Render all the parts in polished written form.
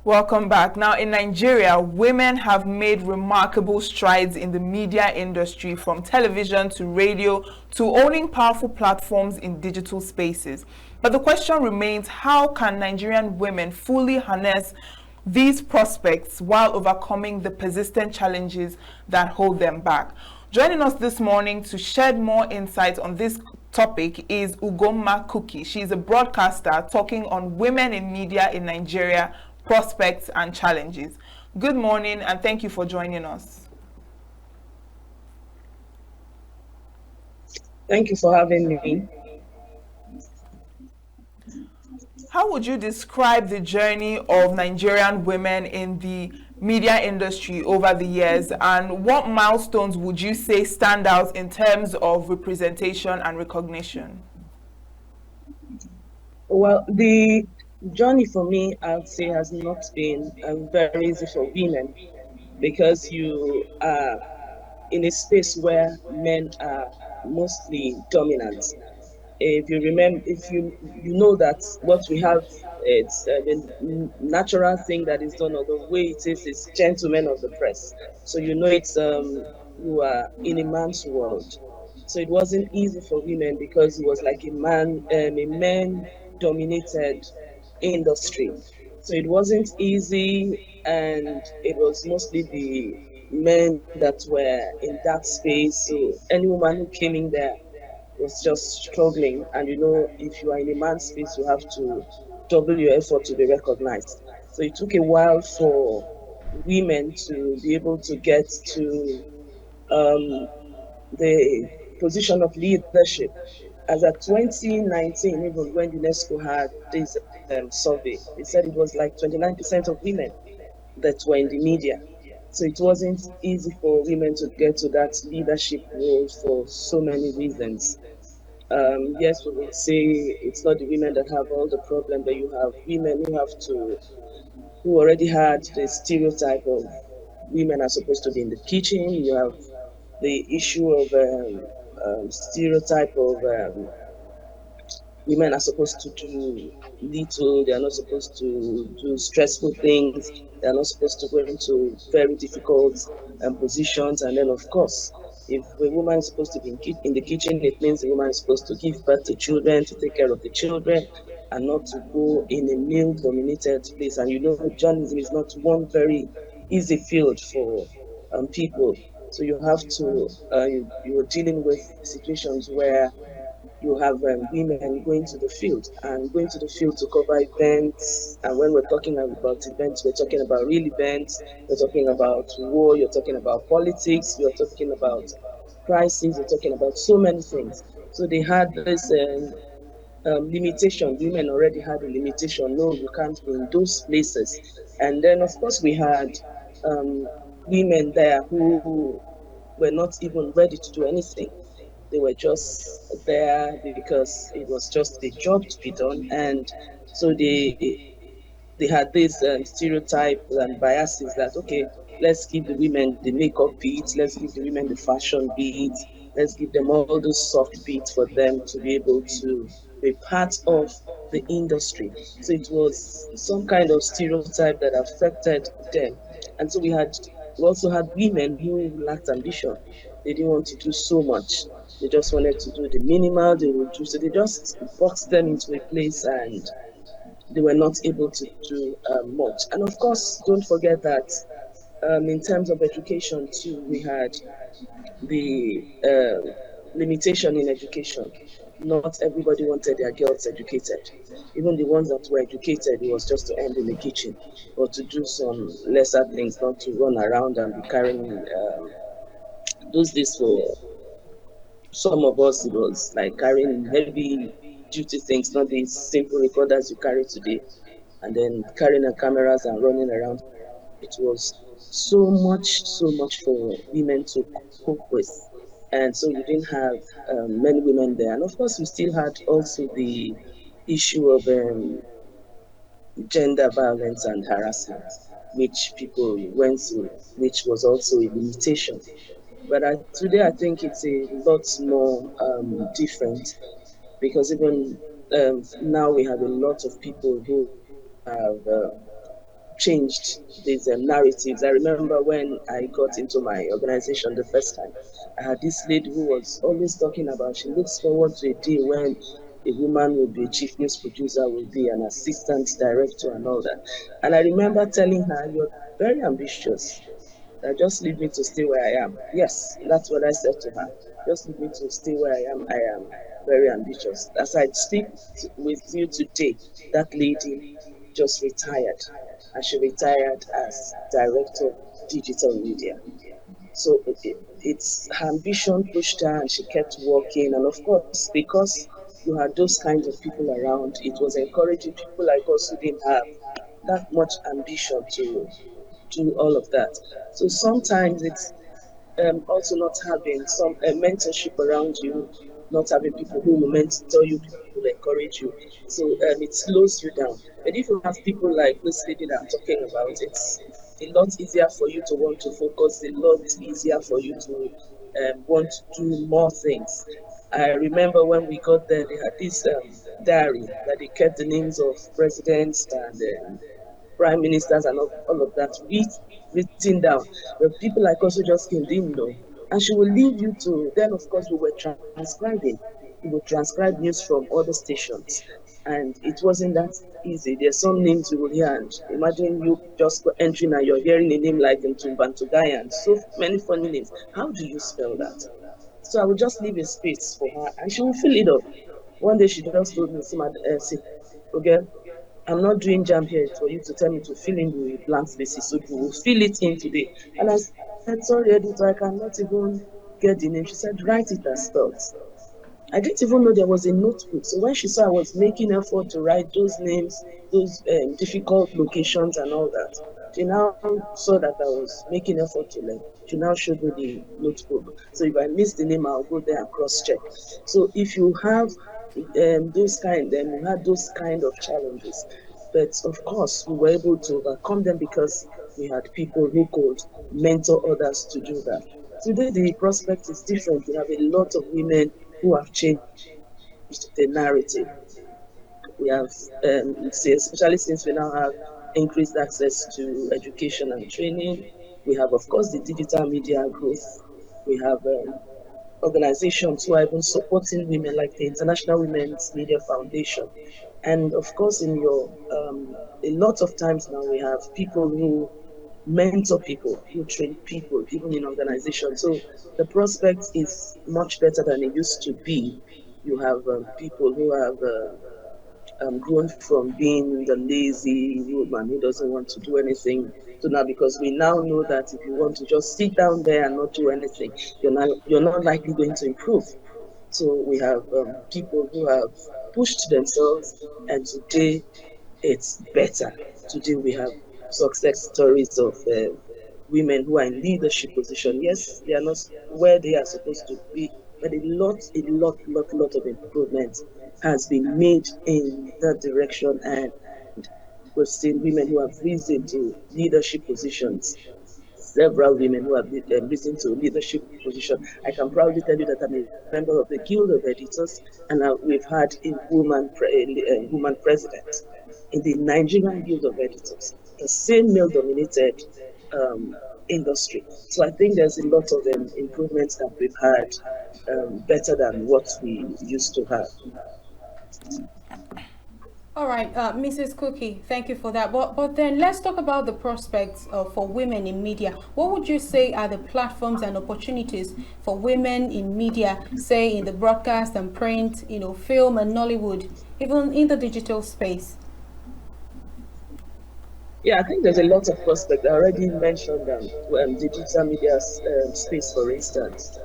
Welcome back. Now, in Nigeria, women have made remarkable strides in the media industry, from television to radio to owning powerful platforms in digital spaces. But the question remains, how can Nigerian women fully harness these prospects while overcoming the persistent challenges that hold them back? Joining us this morning to shed more insight on this topic is Ugomma Kuki. She's a broadcaster talking on women in media in Nigeria, prospects and challenges. Good morning and thank you for joining us. Thank you for having me. How would you describe the journey of Nigerian women in the media industry over the years, and what milestones would you say stand out in terms of representation and recognition? Well, the journey for me, I would say, has not been very easy for women because you are in a space where men are mostly dominant. If you remember, if you know that what we have, it's the natural thing that is done, or the way it is gentlemen of the press. So you know it's you are in a man's world. So it wasn't easy for women because it was like a man dominated industry. So it wasn't easy, and it was mostly the men that were in that space. So any woman who came in there was just struggling. And you know, if you are in a man's space, you have to double your effort to be recognized. So it took a while for women to be able to get to um, the position of leadership. As at 2019, even when UNESCO had this survey, they said it was like 29% of women that were in the media. So it wasn't easy for women to get to that leadership role for so many reasons. Yes, we will say it's not the women that have all the problem, but you have women who already had the stereotype of women are supposed to be in the kitchen. You have the issue of stereotype of women are supposed to do little, they are not supposed to do stressful things, they are not supposed to go into very difficult positions. And then, of course, if a woman is supposed to be in the kitchen, it means the woman is supposed to give birth to children, to take care of the children, and not to go in a male dominated place. And you know, journalism is not one very easy field for people. So you have to, you're dealing with situations where you have women going to the field and going to the field to cover events. And when we're talking about events, we're talking about real events, we're talking about war, you're talking about politics, you're talking about crises, you're talking about so many things. So they had this limitation. Women already had a limitation. No, you can't be in those places. And then, of course, we had women there who were not even ready to do anything. They were just there because it was just a job to be done. And so they had this stereotype and biases that, okay, let's give the women the makeup beats, let's give the women the fashion beats, let's give them all those soft beats for them to be able to be part of the industry. So it was some kind of stereotype that affected them. And so we also had women who lacked ambition. They didn't want to do so much. They just wanted to do the minimal they would do. So they just boxed them into a place, and they were not able to do much. And of course, don't forget that in terms of education too, we had the limitation in education. Not everybody wanted their girls educated. Even the ones that were educated, it was just to end in the kitchen or to do some lesser things, not to run around and be carrying those days for some of us. It was like carrying heavy duty things, not the simple recorders you carry today, and then carrying the cameras and running around. It was so much for women to cope with. And so you didn't have many women there. And of course, we still had also the issue of gender violence and harassment, which people went through, which was also a limitation. But today, I think it's a lot more different, because even now we have a lot of people who have changed these narratives. I remember when I got into my organization the first time, I had this lady who was always talking about she looks forward to a day when a woman will be a chief news producer, will be an assistant director, and all that. And I remember telling her, "You're very ambitious. Just leave me to stay where I am." Yes, that's what I said to her. Just leave me to stay where I am. I am very ambitious. As I speak with you today, that lady just retired, and she retired as director of digital media. So it's her ambition pushed her, and she kept working. And of course, because you had those kinds of people around, it was encouraging people like us who didn't have that much ambition to do all of that. So sometimes it's also not having some mentorship around you, not having people who will mentor you, people who will encourage you. So it slows you down. But if you have people like this lady that I'm talking about, it's a lot easier for you to want to focus, a lot easier for you to want to do more things. I remember when we got there, they had this diary that they kept the names of presidents and prime ministers and all of that written down. But people like us who just came didn't know. And she will leave you to, then of course we were transcribing. We would transcribe news from other stations. And it wasn't that easy. There's some names you will hear, and imagine you just entering and you're hearing a name like Ntumbantugai and so many funny names. How do you spell that? So I would just leave a space for her and she will fill it up. One day she just told me, see, okay, I'm not doing jam here for you to tell me to fill in the blank spaces. So you will fill it in today. And I said, sorry, editor, I cannot even get the name. She said, write it as spelled. I didn't even know there was a notebook. So when she saw I was making effort to write those names, those difficult locations and all that, she now saw that I was making effort to learn. She now showed me the notebook. So if I miss the name, I'll go there and cross-check. So if you have you had those kind of challenges. But of course, we were able to overcome them because we had people who could mentor others to do that. Today, the prospect is different. We have a lot of women who have changed the narrative. We have, especially since we now have increased access to education and training. We have, of course, the digital media growth. We have organizations who are even supporting women, like the International Women's Media Foundation. And of course, a lot of times now we have people who mentor people, who train people, even in organizations. So the prospect is much better than it used to be. You have people who have grown from being the lazy woman who doesn't want to do anything to now, because we now know that if you want to just sit down there and not do anything, you're not likely going to improve. So we have people who have pushed themselves, and today it's better. Today we have success stories of women who are in leadership position. Yes, they are not where they are supposed to be, but a lot of improvement has been made in that direction, and we've seen women who have risen to leadership positions. Several women who have risen to leadership position. I can proudly tell you that I'm a member of the Guild of Editors, and we've had a woman president in the Nigerian Guild of Editors, the same male-dominated industry. So I think there's a lot of improvements that we've had, better than what we used to have. All right, Mrs. Cookie, thank you for that. But then let's talk about the prospects for women in media. What would you say are the platforms and opportunities for women in media, say in the broadcast and print, film and Nollywood, even in the digital space? Yeah, I think there's a lot of prospect. I already mentioned digital media space, for instance.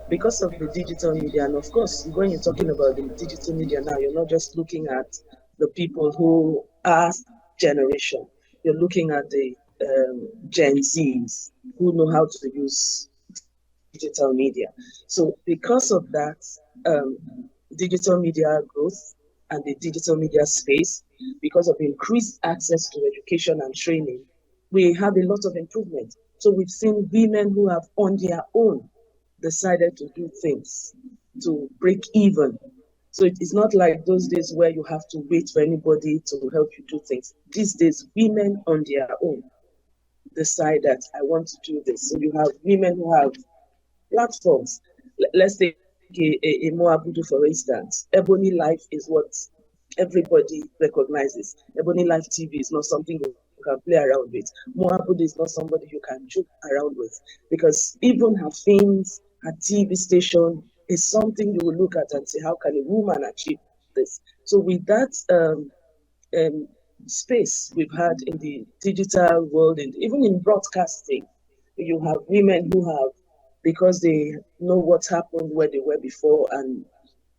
Because of the digital media, and of course, when you're talking about the digital media now, you're not just looking at the people who are generation. You're looking at the Gen Zs who know how to use digital media. So because of that, um, digital media growth and the digital media space, because of increased access to education and training, we have a lot of improvement. So we've seen women who have on their own decided to do things to break even So it is not like those days where you have to wait for anybody to help you do things. These days, women on their own decide that I want to do this. So you have women who have platforms. Let's take a Moabudu, for instance. Ebony Life is what everybody recognizes. Ebony Life TV is not something you can play around with. Moabudu is not somebody you can joke around with, because even her films, her TV station is something you will look at and say, how can a woman achieve this? So with that space we've had in the digital world, and even in broadcasting, you have women who have, because they know what happened where they were before and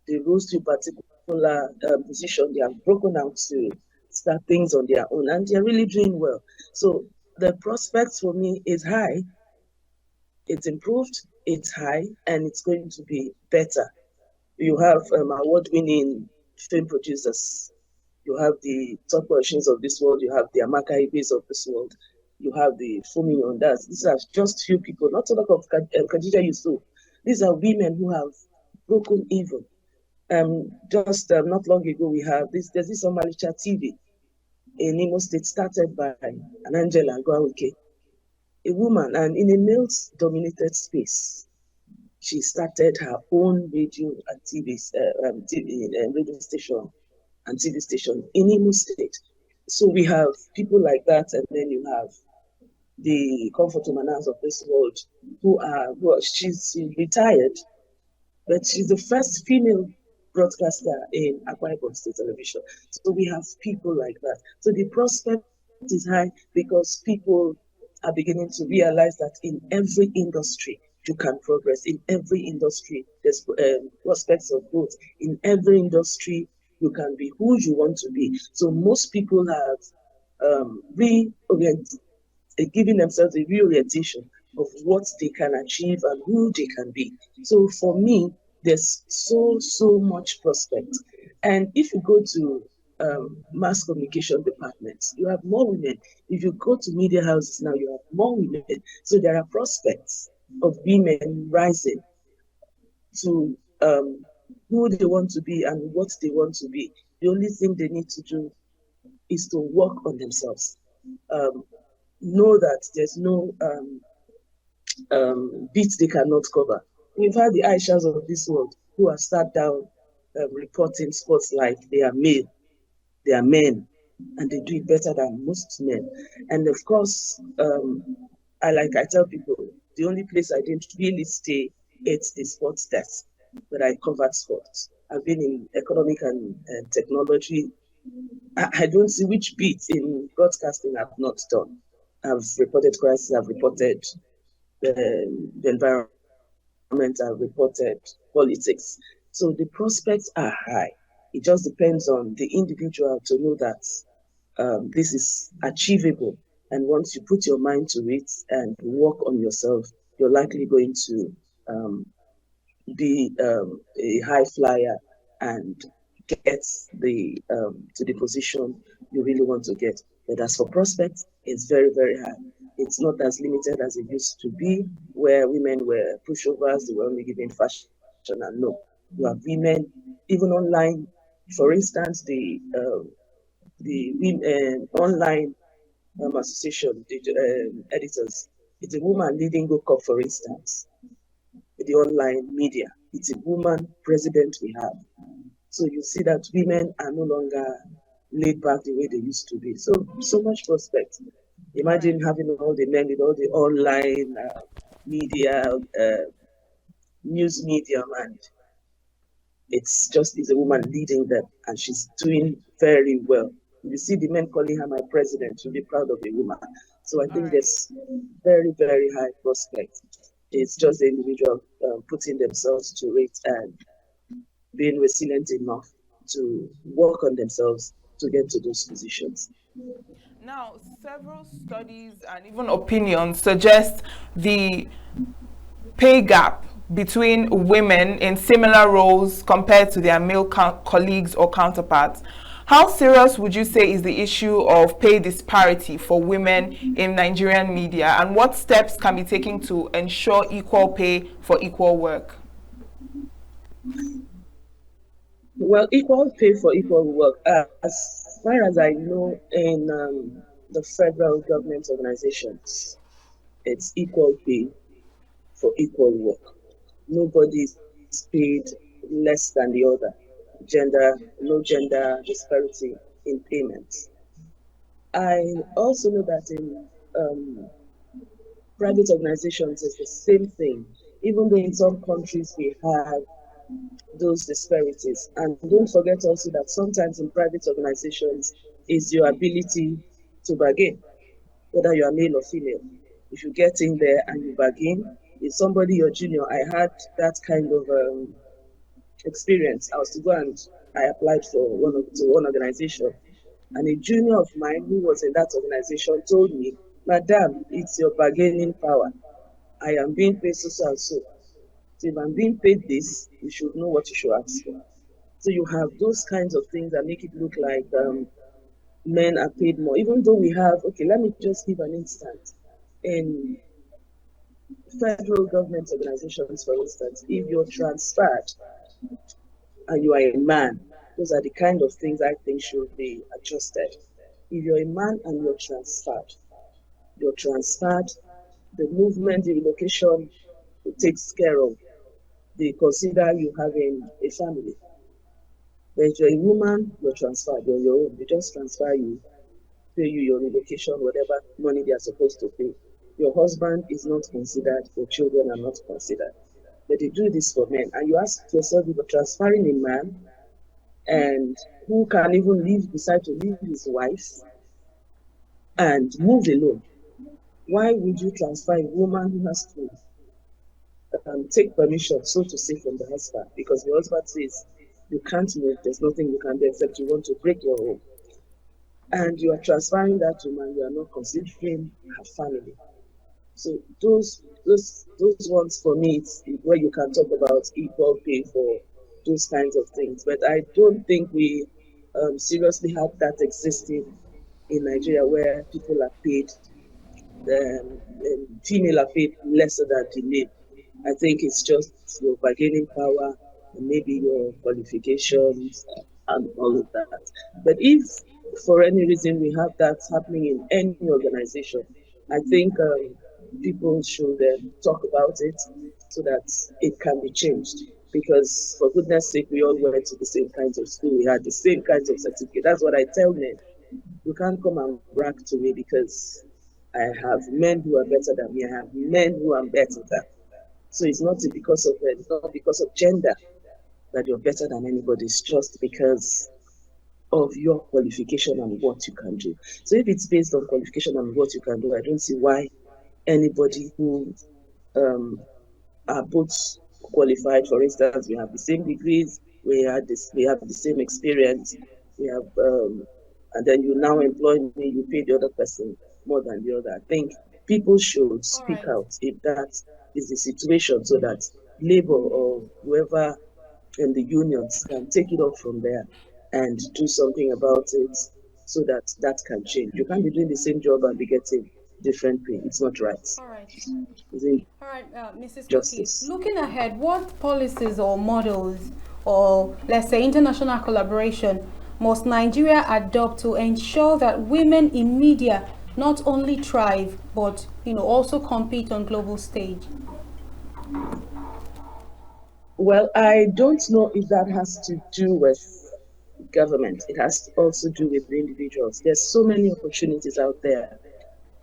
they rose to a particular position, they have broken out to start things on their own, and they're really doing well. So the prospects for me is high. It's improved, it's high, and it's going to be better. You have award-winning film producers. You have the top politicians of this world. You have the Amaka Ibis of this world. You have the Fumi Ondas. These are just few people, not to talk of Khadija Yusuf. These are women who have broken even. Just not long ago, we have there's this Omalicha TV in Imo State, started by an Angela Gwawike, a woman, and in a male-dominated space. She started her own radio and radio station and TV station in Imo State. So we have people like that, and then you have the Comfort Manas of this world she's retired, but she's the first female broadcaster in Akwa Ibom State Television. So we have people like that. So the prospect is high because people are beginning to realize that in every industry you can progress. In every industry, there's prospects of growth. In every industry, you can be who you want to be. So most people have giving themselves a reorientation of what they can achieve and who they can be. So for me, there's so much prospect. And if you go to mass communication departments, you have more women. If you go to media houses now, you have more women. So there are prospects of women rising to who they want to be and what they want to be. The only thing they need to do is to work on themselves. Know that there's no beats they cannot cover. We've had the Aishas of this world who have sat down reporting sports like they are male, they are men, and they do it better than most men. And of course, I tell people, the only place I didn't really stay, it's the sports desk, but I covered sports. I've been in economic and technology. I don't see which beat in broadcasting I've not done. I've reported crisis, I've reported the environment, I've reported politics. So the prospects are high. It just depends on the individual to know that this is achievable. And once you put your mind to it and work on yourself, you're likely going to be a high flyer and get to the position you really want to get. But as for prospects, it's very, very high. It's not as limited as it used to be, where women were pushovers, they were only given fashion, and no. You have women, even online. For instance, the online association, the editors, it's a woman leading Go Cup, for instance. The online media, it's a woman president we have. So you see that women are no longer laid back the way they used to be. So much prospect. Imagine having all the men with all the online media, news media, and it's a woman leading them, and she's doing very well. You see the men calling her my president, you'll be proud of a woman. So I think there's very, very high prospect. It's just the individual putting themselves to it and being resilient enough to work on themselves to get to those positions. Now, several studies and even opinions suggest the pay gap between women in similar roles compared to their male colleagues or counterparts. How serious would you say is the issue of pay disparity for women in Nigerian media, and what steps can be taken to ensure equal pay for equal work? Well, equal pay for equal work. As far as I know, in the federal government organizations, it's equal pay for equal work. Nobody is paid less than the other. No gender disparity in payments. I also know that in private organizations, it's the same thing. Even though in some countries we have those disparities. And don't forget also that sometimes in private organizations is your ability to bargain, whether you are male or female. If you get in there and you bargain, if somebody your junior, I had that kind of experience. I was to go and I applied for one organization, and a junior of mine who was in that organization told me, "Madam, it's your bargaining power. I am being paid so and so. So if I'm being paid this, you should know what you should ask for." So you have those kinds of things that make it look like men are paid more, even though we have, okay, let me just give an instance. In federal government organizations, for instance, if you're transferred and you are a man, those are the kind of things I think should be adjusted. If you're a man and you're transferred, the movement, the relocation, it takes care of. They consider you having a family. But if you're a woman, you're transferred, you're your own. They just transfer you, pay you your relocation, whatever money they are supposed to pay. Your husband is not considered, your children are not considered. But they do this for men. And you ask yourself, if you're transferring a man and who can even decide to leave his wife and move alone, why would you transfer a woman who has to take permission, so to say, from the husband? Because the husband says, you can't move, there's nothing you can do except you want to break your home. And you are transferring that woman, you are not considering her family. So those ones for me, it's where you can talk about equal pay for those kinds of things. But I don't think we seriously have that existing in Nigeria, where people are paid, female are paid lesser than the male. I think it's just your bargaining power and maybe your qualifications and all of that. But if for any reason we have that happening in any organization, I think people should talk about it so that it can be changed. Because for goodness sake, we all went to the same kinds of school, we had the same kinds of certificate. That's what I tell men. You can't come and brag to me because I have men who are better than me. I have men who are better than. So it's not because of gender that you're better than anybody. It's just because of your qualification and what you can do. So if it's based on qualification and what you can do, I don't see why anybody who um, are both qualified. For instance, we have the same degrees, we have the same experience, we have, and then you now employ me, you pay the other person more than the other. I think people should All speak right. out if that is the situation, so that labor or whoever in the unions can take it up from there and do something about it so that that can change. You can't be doing the same job and be getting different pay. It's not right. All right. It's All right, Mrs. Cookie, injustice. looking ahead, what policies or models or let's say international collaboration must Nigeria adopt to ensure that women in media not only thrive but also compete on global stage? Well, I don't know if that has to do with government. It has to also do with the individuals. There's so many opportunities out there.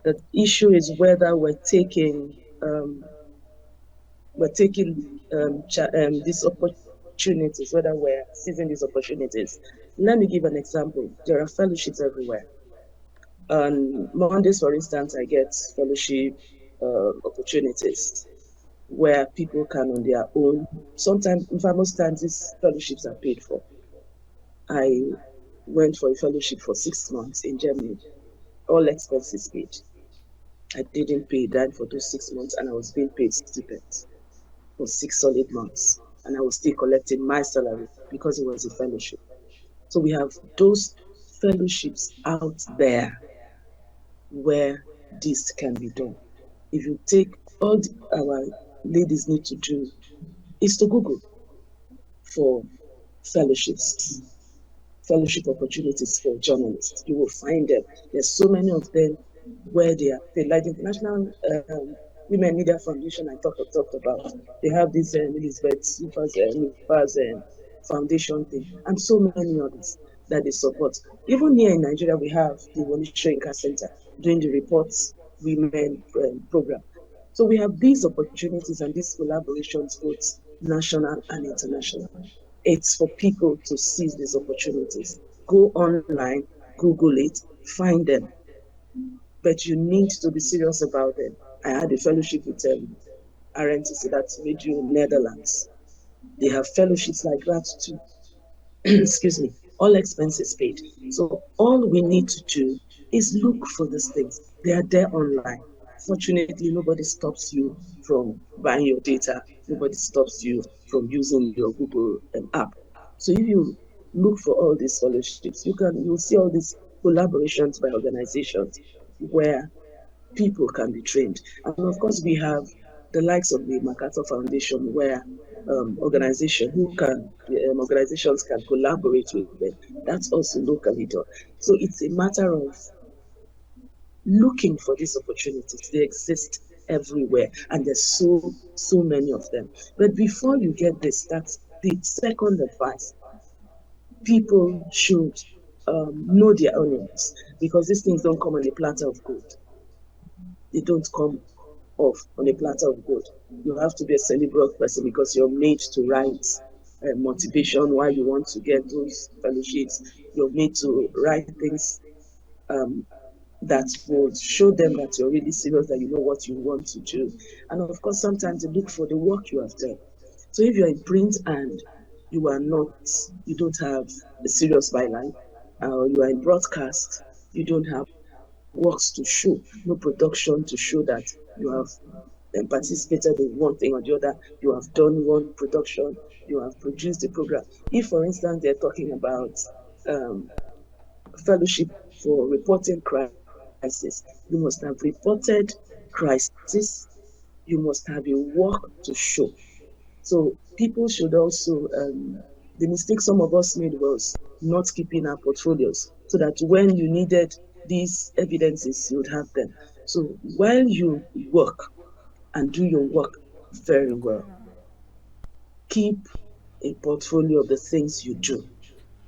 The issue is whether we're taking these opportunities, whether we're seizing these opportunities. Let me give an example. There are fellowships everywhere. On Mondays, for instance, I get fellowship opportunities where people can on their own. Sometimes, in fact, most times, these fellowships are paid for. I went for a fellowship for 6 months in Germany, all expenses paid. I didn't pay a dime for those 6 months, and I was being paid stipends for 6 solid months, and I was still collecting my salary because it was a fellowship. So we have those fellowships out there where this can be done. If you take our ladies need to do is to Google for fellowships, fellowship opportunities for journalists. You will find them. There's so many of them where they are paid. Like the International Women Media Foundation I talked about. They have this Elizabeth Super's foundation thing, and so many others that they support. Even here in Nigeria, we have the Wonisho Inca Center doing the Reports Women program. So we have these opportunities and these collaborations, both national and international. It's for people to seize these opportunities. Go online, Google it, find them. But you need to be serious about them. I had a fellowship with RNTC, that's Radio Netherlands. They have fellowships like that too. Excuse me, all expenses paid. So all we need to do is look for these things. They are there online. Fortunately, nobody stops you from buying your data. Nobody stops you from using your Google app. So if you look for all these fellowships, you'll see all these collaborations by organizations where people can be trained. And of course, we have the likes of the MacArthur Foundation, where organizations can collaborate with them. That's also locally done. So it's a matter of looking for these opportunities. They exist everywhere, and there's so many of them. But before you get this, that's the second advice. People should know their onions, because these things don't come on a platter of gold. They don't come off on a platter of gold. You have to be a cerebral person, because you're made to write motivation why you want to get those fellowships. You're made to write things that will show them that you're really serious, that you know what you want to do. And of course, sometimes you look for the work you have done. So if you're in print and you don't have a serious byline, or you are in broadcast, you don't have works to show, no production to show that you have participated in one thing or the other, you have done one production, you have produced a program. If, for instance, they're talking about fellowship for reporting crisis, you must have reported crisis, you must have a work to show. So people should also, the mistake some of us made was not keeping our portfolios, so that when you needed these evidences, you'd have them. So while you work and do your work very well, keep a portfolio of the things you do,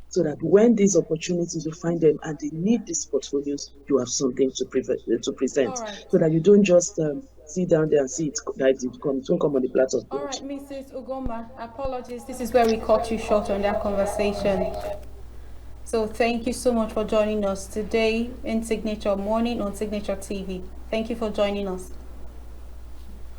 so that when these opportunities, you find them and they need these portfolios, you have something to present, Right. so that you don't just sit down there and see it won't come on the platter of gold. All right, Mrs. Ugoma, apologies. This is where we cut you short on that conversation. So thank you so much for joining us today in Signature Morning on Signature TV. Thank you for joining us.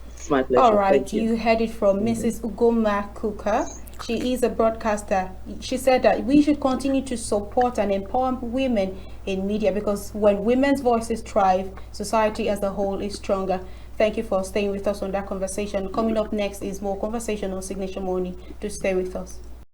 It's my pleasure. All right, Thank you. heard it from Mrs. Ugoma Kuka. She is a broadcaster. She said that we should continue to support and empower women in media, because when women's voices thrive, society as a whole is stronger. Thank you for staying with us on that conversation. Coming up next is more conversation on Signature Morning. To stay with us.